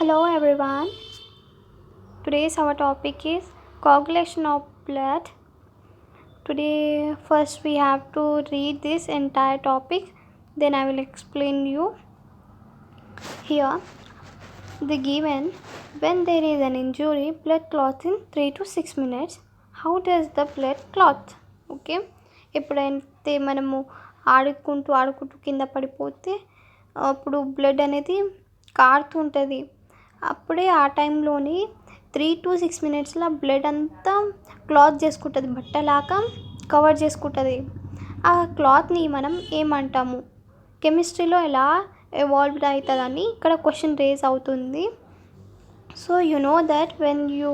Hello everyone. Today's our topic is coagulation of blood. Today first we have to read this entire topic, then I will explain you. Here the given when there is an injury, blood clots in 3 to 6 minutes. How does the blood clot? Okay, ఎప్పుడైతే మనము ఆడుకుంటూ కింద పడిపోతే అప్పుడు blood అనేది కారుతుంటుంది. అప్పుడే ఆ టైంలోని 3 to 6 minutesలో బ్లడ్ అంతా క్లాత్ చేసుకుంటుంది, బట్టలాగా కవర్ చేసుకుంటుంది. ఆ క్లాత్ని మనం ఏమంటాము? కెమిస్ట్రీలో ఎలా ఎవాల్వ్డ్ అవుతుందని ఇక్కడ క్వశ్చన్ రేజ్ అవుతుంది. So you know that when you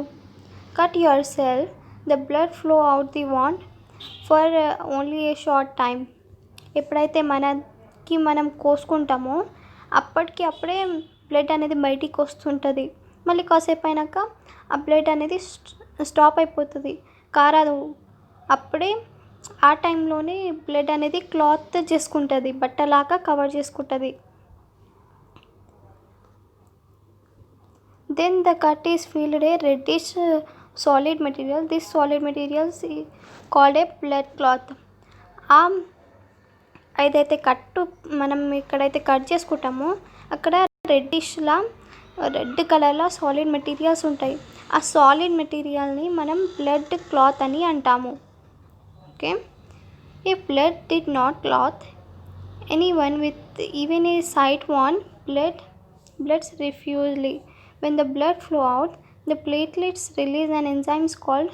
cut your self the blood flow out the want for only A short time. ఎప్పుడైతే మనం కోసుకుంటామో అప్పుడే బ్లడ్ అనేది బయటికి వస్తుంటుంది. మళ్ళీ కాసేపు అయినాక ఆ బ్లడ్ అనేది స్టాప్ అయిపోతుంది, కారదు. అప్పుడే ఆ టైంలోనే బ్లడ్ అనేది క్లాత్ చేసుకుంటుంది, బట్టలాగా కవర్ చేసుకుంటుంది. Then the cut is filled a reddish solid material. This solid material is called a blood clot. ఏదైతే మనం ఇక్కడైతే కట్ చేసుకుంటామో అక్కడ రెడ్ కలర్లో సాలిడ్ మెటీరియల్స్ ఉంటాయి. ఆ సాలిడ్ మెటీరియల్ని మనం బ్లడ్ క్లాత్ అని అంటాము. ఓకే, ఈ blood did not clot anyone with even a slight wound bloods refusely. When the blood flow out, the platelets release an enzyme called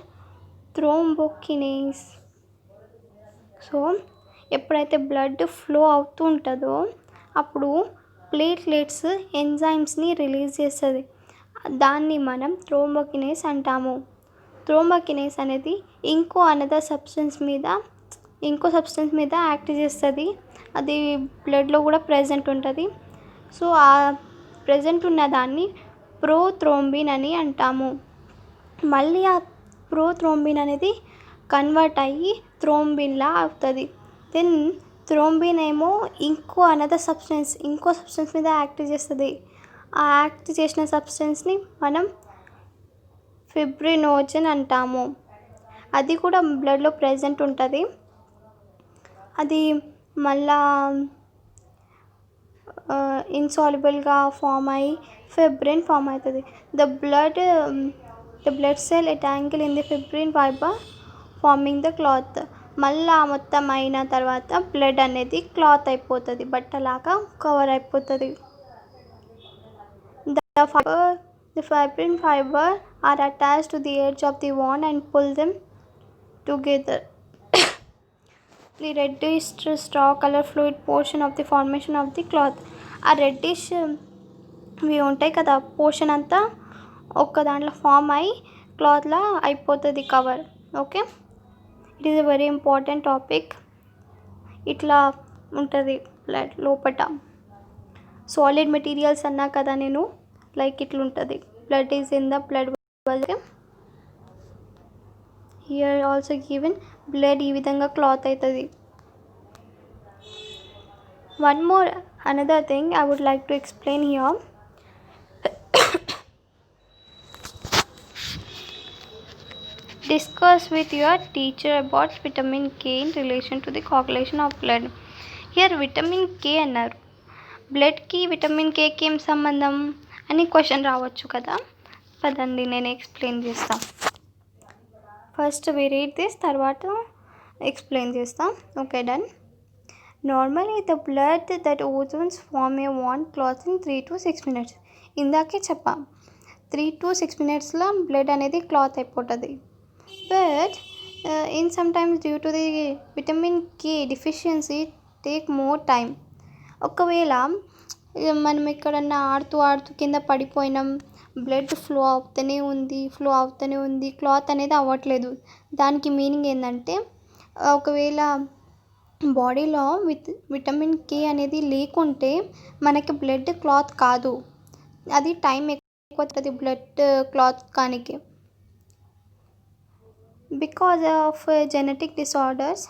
thrombokinase. So ఎప్పుడైతే blood flow అవుతూ ఉంటుందో అప్పుడు platelets ఎంజైమ్స్ని release చేస్తుంది. దాన్ని మనం థ్రోంబోకినేస్ అంటాము. థ్రోంబోకినేస్ అనేది ఇంకో సబ్స్టెన్స్ మీద యాక్ట్ చేస్తుంది. అది బ్లడ్లో కూడా ప్రెజెంట్ ఉంటుంది. సో ఆ ప్రెజెంట్ ఉన్న దాన్ని ప్రోథ్రోంబిన్ అని అంటాము. మళ్ళీ ఆ ప్రోథ్రోంబిన్ అనేది కన్వర్ట్ అయ్యి థ్రోంబిన్లా అవుతుంది. దెన్ థ్రోంబిన్ ఏమో ఇంకో సబ్స్టెన్స్ మీద యాక్ట్ చేస్తుంది. ఆ యాక్ట్ చేసిన సబ్స్టెన్స్ని మనం ఫిబ్రినోజన్ అంటాము. అది కూడా బ్లడ్లో ప్రెజెంట్ ఉంటుంది. అది మళ్ళా ఇన్సాల్యుబుల్గా ఫామ్ అయ్యి ఫిబ్రిన్ ఫామ్ అవుతుంది. The blood cell entangle in the fibrin fibre forming the cloth. మళ్ళా మొత్తం అయిన తర్వాత బ్లడ్ అనేది క్లాత్ అయిపోతుంది, బట్టలాగా కవర్ అయిపోతుంది. The fibrin fiber are attached to the edge of the wound and pull them together. The reddish straw color fluid portion of the formation of the cloth. ఆ reddish ఇవి ఉంటాయి కదా, portion అంతా ఒక్క దాంట్లో ఫామ్ అయ్యి క్లాత్లా అయిపోతుంది cover. Okay, it is a very important topic. ఇట్లా ఉంటుంది బ్లడ్ లోపట. సాలిడ్ మెటీరియల్స్ అన్నా కదా నేను, లైక్ ఇట్లుంటుంది. Blood is in the blood vessel. Here also given blood ఈ విధంగా క్లాత్ అవుతుంది. One more another thing I would like to explain here. Discuss with your teacher about vitamin K in relation to the coagulation of blood. Here vitamin K అన్నారు. బ్లడ్కి vitamin కేకి ఏం సంబంధం అని question రావచ్చు కదా. పదండి నేను ఎక్స్ప్లెయిన్ చేస్తాను. ఫస్ట్ వి రీడ్ దిస్, తర్వాత ఎక్స్ప్లెయిన్ చేస్తాం. Okay, done. Normally the blood that oozes form a wound clots in 3 to 6 minutes. ఇందాకే చెప్పాం 3 to 6 minutesలో బ్లడ్ అనేది క్లాత్ అయిపోతుంది. But in sometimes due to the vitamin K deficiency take more time. ఒకవేళ మనం ఎక్కడన్నా ఆడుతూ కింద పడిపోయినాం, బ్లడ్ ఫ్లో అవుతూనే ఉంది, క్లాత్ అనేది అవ్వట్లేదు. దానికి మీనింగ్ ఏంటంటే ఒకవేళ బాడీలో విటమిన్ కే అనేది లేకుంటే మనకి బ్లడ్ క్లాత్ కాదు, అది టైం ఎక్కువ అవుతుంది బ్లడ్ క్లాత్ కానికి. Because of genetic disorders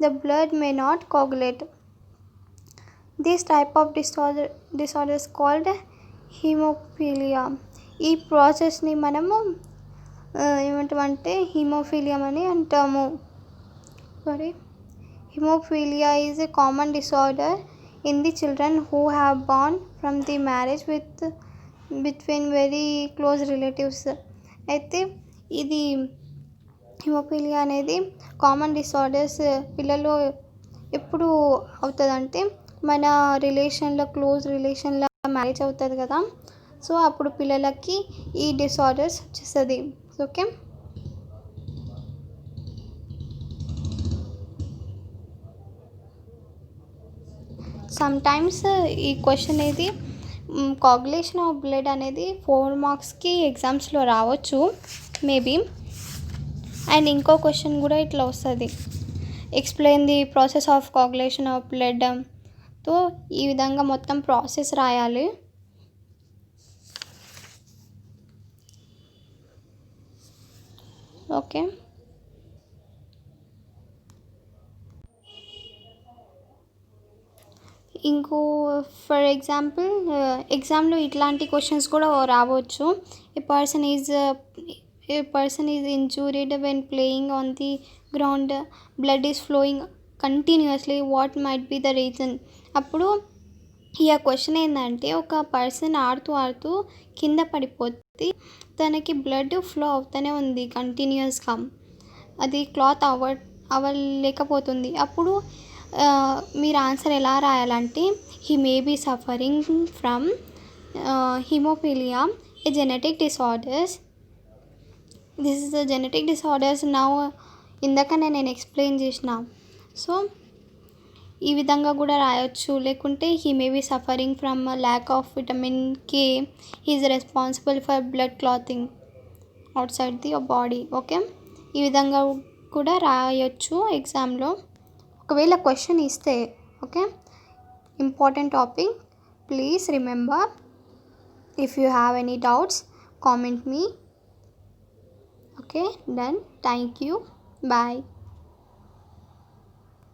the blood may not coagulate. This type of disorder is called haemophilia ఈ ప్రాసెస్ని మనము ఏమంటామంటే హిమోఫీలియా అని అంటాము. Sorry, hemophilia is a common disorder in the children who have born from the marriage between very close relatives. అయితే ఇది haemophilia అనేది common disorders పిల్లలు ఎప్పుడు అవుతుందంటే మన రిలేషన్లో క్లోజ్ రిలేషన్లో మ్యారేజ్ అవుతుంది కదా, సో అప్పుడు పిల్లలకి ఈ డిసార్డర్స్ వచ్చేస్తుంది. ఓకే, సమ్టైమ్స్ ఈ క్వశ్చన్ అనేది కాగులేషన్ ఆఫ్ బ్లడ్ అనేది 4 మార్క్స్కి ఎగ్జామ్స్లో రావచ్చు మేబీ. అండ్ ఇంకో క్వశ్చన్ కూడా ఇట్లా వస్తుంది, explain the process of coagulation of blood. తో ఈ విధంగా మొత్తం ప్రాసెస్ రాయాలి. ఓకే, ఇంకో ఫర్ ఎగ్జాంపుల్ ఎగ్జామ్లో ఇట్లాంటి క్వశ్చన్స్ కూడా రావచ్చు. A person is injured when playing on the ground, blood is flowing continuously, what might be the reason. అప్పుడు ఈ క్వశ్చన్ ఏంటంటే ఒక పర్సన్ ఆడుతూ కింద పడిపోతే తనకి బ్లడ్ ఫ్లో అవుతూనే ఉంది కంటిన్యూస్గా, అది క్లాత్ అవ్వలేకపోతుంది. అప్పుడు మీరు ఆన్సర్ ఎలా రాయాలంటే he may be suffering from haemophilia, a genetic disorders. This is the genetic disorders now ఇందాకనే నేను ఎక్స్ప్లెయిన్ చేసిన. సో ఈ విధంగా కూడా రాయొచ్చు. లేకుంటే he may be suffering from lack of vitamin K, he is responsible for blood clotting outside the body. Okay, ఈ విధంగా కూడా రాయొచ్చు ఎగ్జామ్లో ఒకవేళ క్వశ్చన్ ఇస్తే. Okay, important topic, please remember. If you have any doubts comment me. Okay, done. Thank you. Bye.